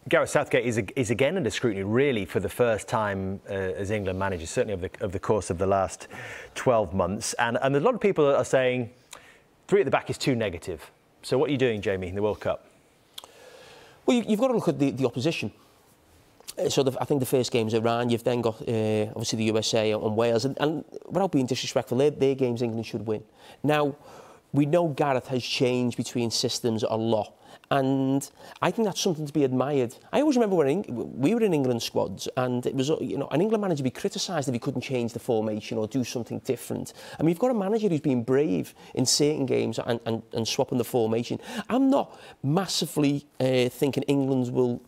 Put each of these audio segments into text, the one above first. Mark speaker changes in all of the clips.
Speaker 1: Gareth Southgate is again under scrutiny, really, for the first time as England manager, certainly of the course of the last 12 months. And a lot of people are saying 3 at the back is too negative. So what are you doing, Jamie, in the World Cup?
Speaker 2: Well, you've got to look at the opposition. So I think the first game's Iran. You've then got, obviously, the USA and Wales. And without being disrespectful, their games England should win. Now, we know Gareth has changed between systems a lot. And I think that's something to be admired. I always remember when we were in England squads, and it was, you know, an England manager would be criticised if he couldn't change the formation or do something different. And we've got a manager who's been brave in certain games and swapping the formation. I'm not massively thinking England will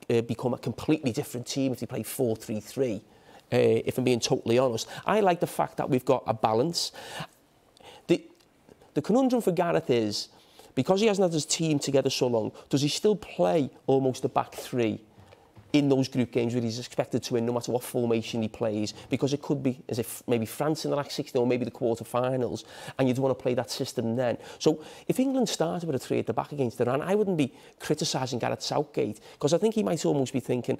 Speaker 2: become a completely different team if they play 4-3-3, if I'm being totally honest. I like the fact that we've got a balance. The conundrum for Gareth is, because he hasn't had his team together so long, does he still play almost a back 3 in those group games where he's expected to win no matter what formation he plays? Because it could be as if maybe France in the last 16 or maybe the quarter-finals, and you'd want to play that system then. So if England started with a 3 at the back against Iran, I wouldn't be criticising Gareth Southgate, because I think he might almost be thinking,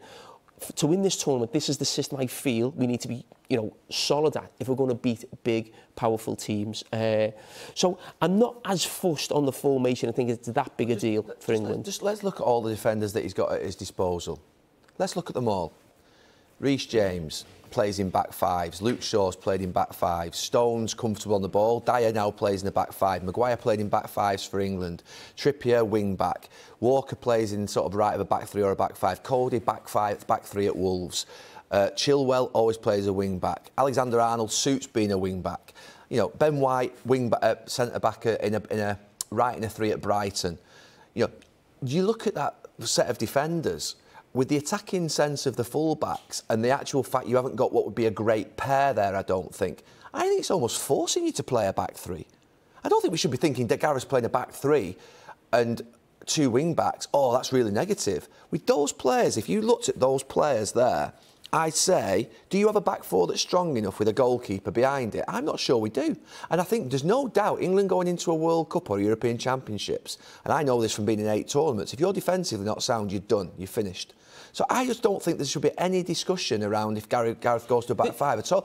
Speaker 2: to win this tournament, this is the system I feel we need to be, you know, solid at if we're going to beat big, powerful teams. So I'm not as fussed on the formation. I think it's that big a deal for England.
Speaker 3: Let's look at all the defenders that he's got at his disposal. Let's look at them all. Reece James plays in back 5s. Luke Shaw's played in back 5s. Stone's comfortable on the ball. Dyer now plays in the back 5. Maguire played in back 5s for England. Trippier, wing back. Walker plays in sort of right of a back 3 or a back 5. Cody, back 5, back 3 at Wolves. Chilwell always plays a wing back. Alexander-Arnold suits being a wing back. You know, Ben White, wing back, centre back in a right in a 3 at Brighton. You know, you look at that set of defenders, with the attacking sense of the full-backs and the actual fact you haven't got what would be a great pair there, I don't think. I think it's almost forcing you to play a back 3. I don't think we should be thinking that Gareth's playing a back 3 and 2 wing-backs. Oh, that's really negative. With those players, if you looked at those players there, I'd say, do you have a back 4 that's strong enough with a goalkeeper behind it? I'm not sure we do. And I think there's no doubt England going into a World Cup or European Championships, and I know this from being in 8 tournaments, if you're defensively not sound, you're done, you're finished. So I just don't think there should be any discussion around if Gareth goes to a back 5 at all.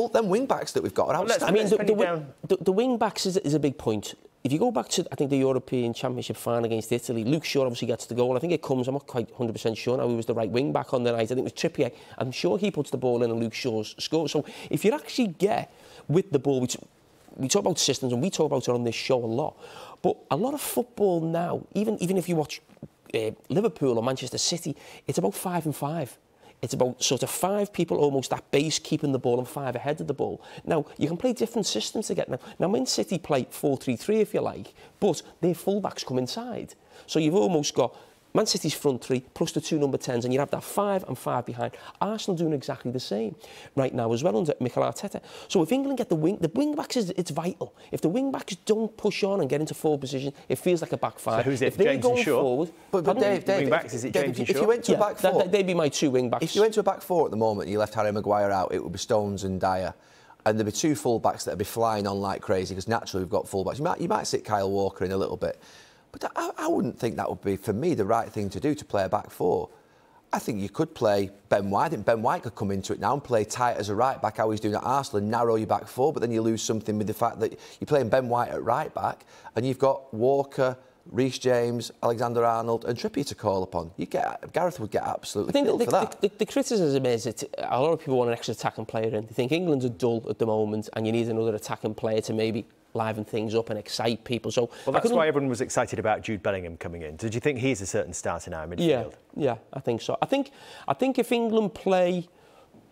Speaker 3: Them wing-backs that we've got are outstanding.
Speaker 2: I mean, the wing-backs is a big point. If you go back to, I think, the European Championship final against Italy, Luke Shaw obviously gets the goal. I think it comes, I'm not quite 100% sure now, he was the right wing-back on the night. I think it was Trippier. I'm sure he puts the ball in and Luke Shaw scores. So if you actually get with the ball, we talk about systems and we talk about it on this show a lot, but a lot of football now, even if you watch Liverpool or Manchester City, it's about 5 and 5. It's about sort of 5 people almost at base keeping the ball and 5 ahead of the ball. Now, you can play different systems to get now. Now, Man City play 4-3-3 if you like, but their full-backs come inside. So you've almost got Man City's front 3 plus the 2 number 10s, and you have that 5 and 5 behind. Arsenal doing exactly the same right now as well under Mikel Arteta. So if England get the wing backs, it's vital. If the wing backs don't push on and get into forward position, it feels like a back 5.
Speaker 1: So who's it?
Speaker 2: If they're going forward,
Speaker 3: but Dave,
Speaker 1: wing backs, is it James and Shaw?
Speaker 3: If you went to a back 4,
Speaker 2: they'd be my 2 wing backs.
Speaker 3: If you went to a back 4 at the moment and you left Harry Maguire out, it would be Stones and Dyer. And there'd be 2 full-backs that'd be flying on like crazy, because naturally we've got full-backs. You might sit Kyle Walker in a little bit. But I wouldn't think that would be, for me, the right thing to do, to play a back 4. I think you could play Ben White. I think Ben White could come into it now and play tight as a right-back, how he's doing at Arsenal, and narrow your back 4, but then you lose something with the fact that you're playing Ben White at right-back and you've got Walker, Reece James, Alexander-Arnold and Trippier to call upon. Gareth would get absolutely killed for that.
Speaker 2: The criticism is that a lot of people want an extra attacking player in. They think England's are dull at the moment and you need another attacking player to maybe liven things up and excite people. So
Speaker 1: well, that's why everyone was excited about Jude Bellingham coming in. Did you think he's a certain starter now in midfield?
Speaker 2: Yeah, I think so. I think if England play,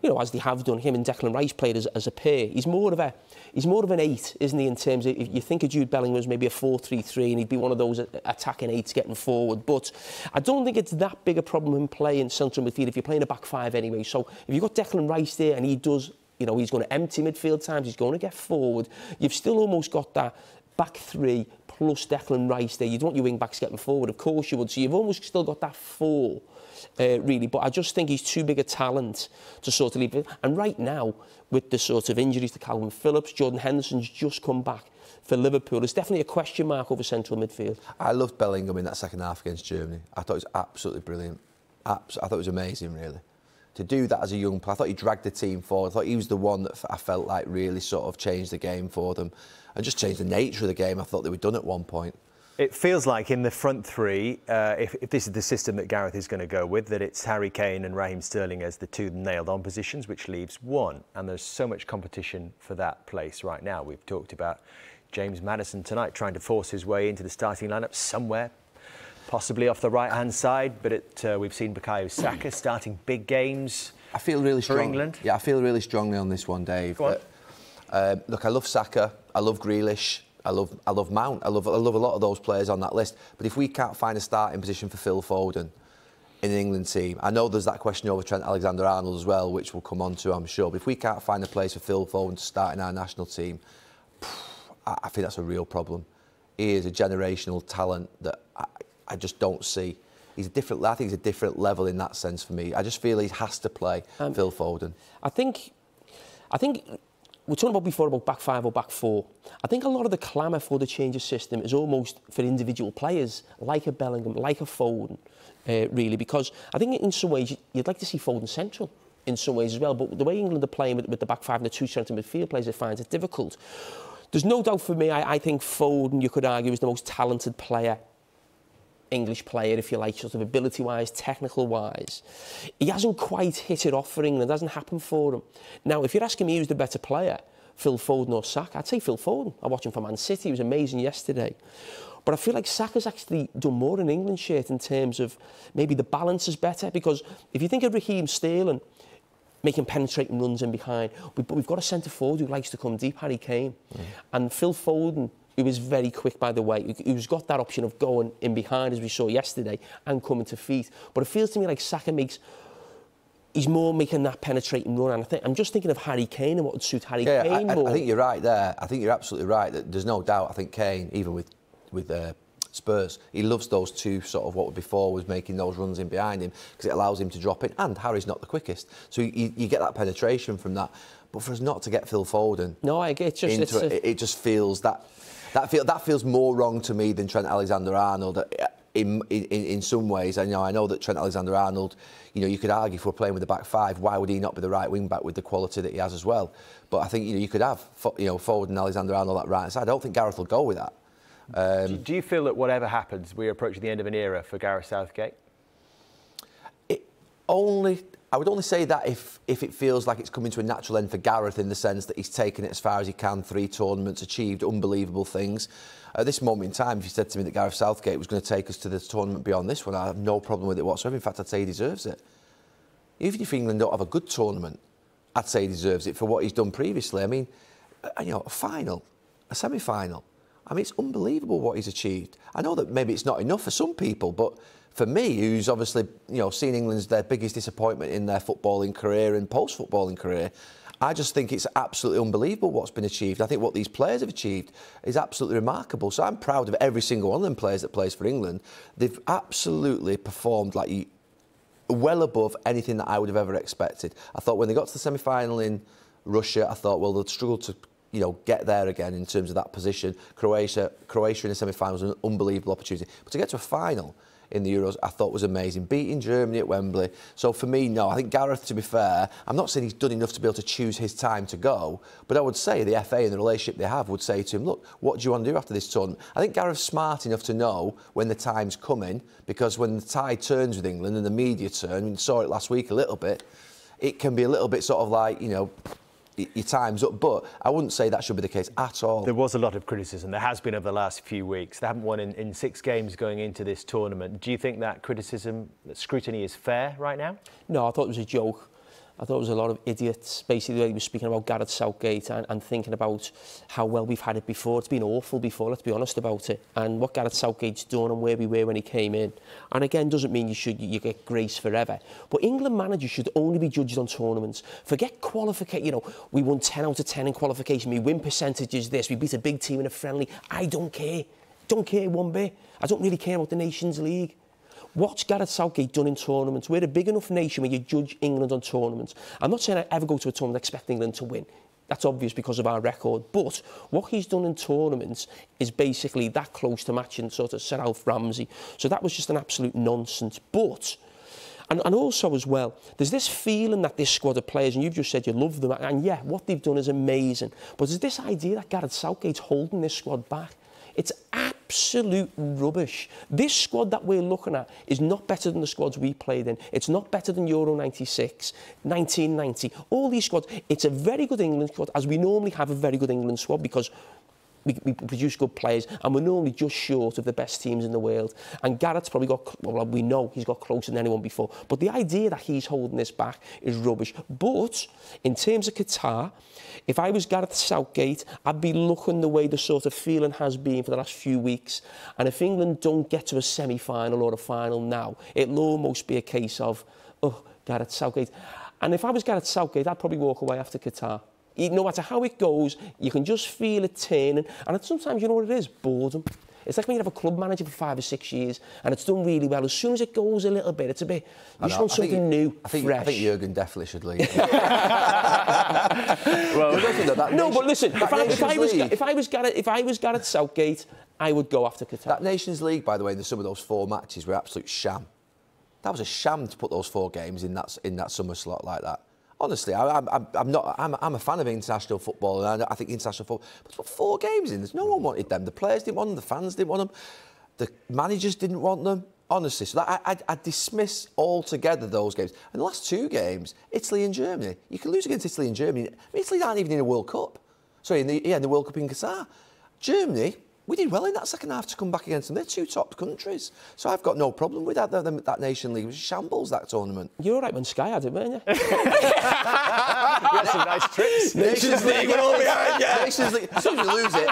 Speaker 2: you know, as they have done, him and Declan Rice played as a pair, he's more of an 8, isn't he, in terms of, if you think of Jude Bellingham as maybe a 4-3-3 and he'd be one of those attacking 8s getting forward. But I don't think it's that big a problem in playing central midfield if you're playing a back 5 anyway. So if you've got Declan Rice there and he does, you know, he's going to empty midfield times, he's going to get forward, you've still almost got that back 3 plus Declan Rice there. You'd want your wing-backs getting forward, of course you would. So you've almost still got that 4, really. But I just think he's too big a talent to sort of leave it. And right now, with the sort of injuries to Calvin Phillips, Jordan Henderson's just come back for Liverpool. There's definitely a question mark over central midfield.
Speaker 3: I loved Bellingham in that second half against Germany. I thought he was absolutely brilliant. I thought it was amazing, really. To do that as a young player, I thought he dragged the team forward. I thought he was the one that I felt like really sort of changed the game for them and just changed the nature of the game. I thought they were done at one point.
Speaker 1: It feels like in the front three, if this is the system that Gareth is going to go with, that it's Harry Kane and Raheem Sterling as the two nailed-on positions, which leaves one. And there's so much competition for that place right now. We've talked about James Maddison tonight trying to force his way into the starting lineup somewhere, possibly off the right-hand side. But we've seen Bukayo Saka starting big games.
Speaker 3: I feel really strong
Speaker 1: for England.
Speaker 3: Yeah, I feel really strongly on this one, Dave.
Speaker 1: Go on.
Speaker 3: Look, I love Saka. I love Grealish. I love Mount. I love a lot of those players on that list. But if we can't find a starting position for Phil Foden in the England team, I know there's that question over Trent Alexander-Arnold as well, which we'll come on to, I'm sure. But if we can't find a place for Phil Foden to start in our national team, I think that's a real problem. He is a generational talent that I just don't see. I think he's a different level in that sense for me. I just feel he has to play Phil Foden.
Speaker 2: I think we're talking about before about back five or back four. I think a lot of the clamour for the change of system is almost for individual players, like a Bellingham, like a Foden, really, because I think in some ways you'd like to see Foden central in some ways as well, but the way England are playing with the back five and the two centre midfield players, it finds it difficult. There's no doubt for me, I think Foden, you could argue, is the most talented player, English player, if you like, sort of ability-wise, technical-wise. He hasn't quite hit it off for England. It hasn't happened for him. Now, if you're asking me who's the better player, Phil Foden or Saka, I'd say Phil Foden. I watched him for Man City. He was amazing yesterday. But I feel like Saka's actually done more in England shirt in terms of maybe the balance is better, because if you think of Raheem Sterling making penetrating runs in behind, but we've got a centre forward who likes to come deep, Harry Kane. And Phil Foden, who is very quick, by the way, who's got that option of going in behind, as we saw yesterday, and coming to feet. But it feels to me like Saka he's more making that penetrating run. And I'm just thinking of Harry Kane and what would suit Harry Kane more.
Speaker 3: I think you're right there. I think you're absolutely right. There's no doubt. I think Kane, even with Spurs, he loves those two sort of what would be forwards making those runs in behind him, because it allows him to drop in. And Harry's not the quickest, so you get that penetration from that. But for us not to get Phil Foden,
Speaker 2: no, I get
Speaker 3: it just feels that feels more wrong to me than Trent Alexander-Arnold. In some ways, I know that Trent Alexander-Arnold, you could argue if we're playing with the back five, why would he not be the right wing back with the quality that he has as well? But I think you could have Foden and Alexander-Arnold that right side. I don't think Gareth will go with that.
Speaker 1: Do you feel that whatever happens, we're approaching the end of an era for Gareth Southgate?
Speaker 3: I would only say that if it feels like it's coming to a natural end for Gareth, in the sense that he's taken it as far as he can, 3 tournaments, achieved unbelievable things. At this moment in time, if you said to me that Gareth Southgate was going to take us to the tournament beyond this one, I have no problem with it whatsoever. In fact, I'd say he deserves it. Even if England don't have a good tournament, I'd say he deserves it for what he's done previously. I mean, a final, a semi-final. I mean, it's unbelievable what he's achieved. I know that maybe it's not enough for some people, but for me, who's obviously, seen England's their biggest disappointment in their footballing career and post-footballing career, I just think it's absolutely unbelievable what's been achieved. I think what these players have achieved is absolutely remarkable. So I'm proud of every single one of them players that plays for England. They've absolutely performed like well above anything that I would have ever expected. I thought when they got to the semi-final in Russia, I thought, well, they'll struggle to get there again in terms of that position. Croatia in the semi-final was an unbelievable opportunity. But to get to a final in the Euros, I thought was amazing. Beating Germany at Wembley. So for me, no. I think Gareth, to be fair, I'm not saying he's done enough to be able to choose his time to go, but I would say the FA and the relationship they have would say to him, look, what do you want to do after this tournament? I think Gareth's smart enough to know when the time's coming, because when the tide turns with England and the media turn, we saw it last week a little bit, it can be a little bit sort of like, your time's up, but I wouldn't say that should be the case at all.
Speaker 1: There was a lot of criticism. There has been over the last few weeks. They haven't won in 6 games going into this tournament. Do you think that criticism, that scrutiny is fair right now?
Speaker 2: No, I thought it was a joke. I thought it was a lot of idiots. Basically, he was speaking about Gareth Southgate and thinking about how well we've had it before. It's been awful before, let's be honest about it. And what Gareth Southgate's done and where we were when he came in. And again, doesn't mean you get grace forever. But England managers should only be judged on tournaments. Forget qualification. We won 10 out of 10 in qualification. We win percentages this. We beat a big team in a friendly. I don't care. Don't care one bit. I don't really care about the Nations League. What's Gareth Southgate done in tournaments? We're a big enough nation where you judge England on tournaments. I'm not saying I ever go to a tournament expecting England to win. That's obvious because of our record. But what he's done in tournaments is basically that close to matching sort of Sir Alf Ramsey. So that was just an absolute nonsense. But And also as well, there's this feeling that this squad of players, and you've just said you love them, and yeah, what they've done is amazing, but there's this idea that Gareth Southgate's holding this squad back. It's absolute rubbish. This squad that we're looking at is not better than the squads we played in. It's not better than Euro 96, 1990, all these squads. It's a very good England squad, as we normally have a very good England squad, because we produce good players, and we're normally just short of the best teams in the world. And Gareth's probably got, well, we know he's got closer than anyone before. But the idea that he's holding this back is rubbish. But in terms of Qatar, if I was Gareth Southgate, I'd be looking the way the sort of feeling has been for the last few weeks. And if England don't get to a semi-final or a final now, it'll almost be a case of, oh, Gareth Southgate. And if I was Gareth Southgate, I'd probably walk away after Qatar. No matter how it goes, you can just feel it turning. And sometimes, you know what it is? Boredom. It's like when you have a club manager for 5 or 6 years and it's done really well. As soon as it goes a little bit, it's a bit... You just want something new, fresh.
Speaker 3: I think Jurgen definitely should leave.
Speaker 1: Well,
Speaker 2: no, but listen, if I was Gareth Southgate, I would go after Qatar.
Speaker 3: That Nations League, by the way, in some of those 4 matches were absolute sham. That was a sham to put those 4 games in that summer slot like that. Honestly, I'm a fan of international football, and I think international football. But to put 4 games in, no one wanted them. The players didn't want them, the fans didn't want them, the managers didn't want them. Honestly, so I dismiss altogether those games. And the last 2 games, Italy and Germany. You can lose against Italy and Germany. I mean, Italy aren't even in a World Cup. Sorry, in the World Cup in Qatar. Germany, we did well in that second half to come back against them. They're 2 top countries. So I've got no problem with that Nation League. It was shambles, that tournament.
Speaker 2: You were all right when Sky had it, weren't you?
Speaker 1: You had some nice trips.
Speaker 3: Nations League, we're all behind you. Nations League. As soon as we lose it,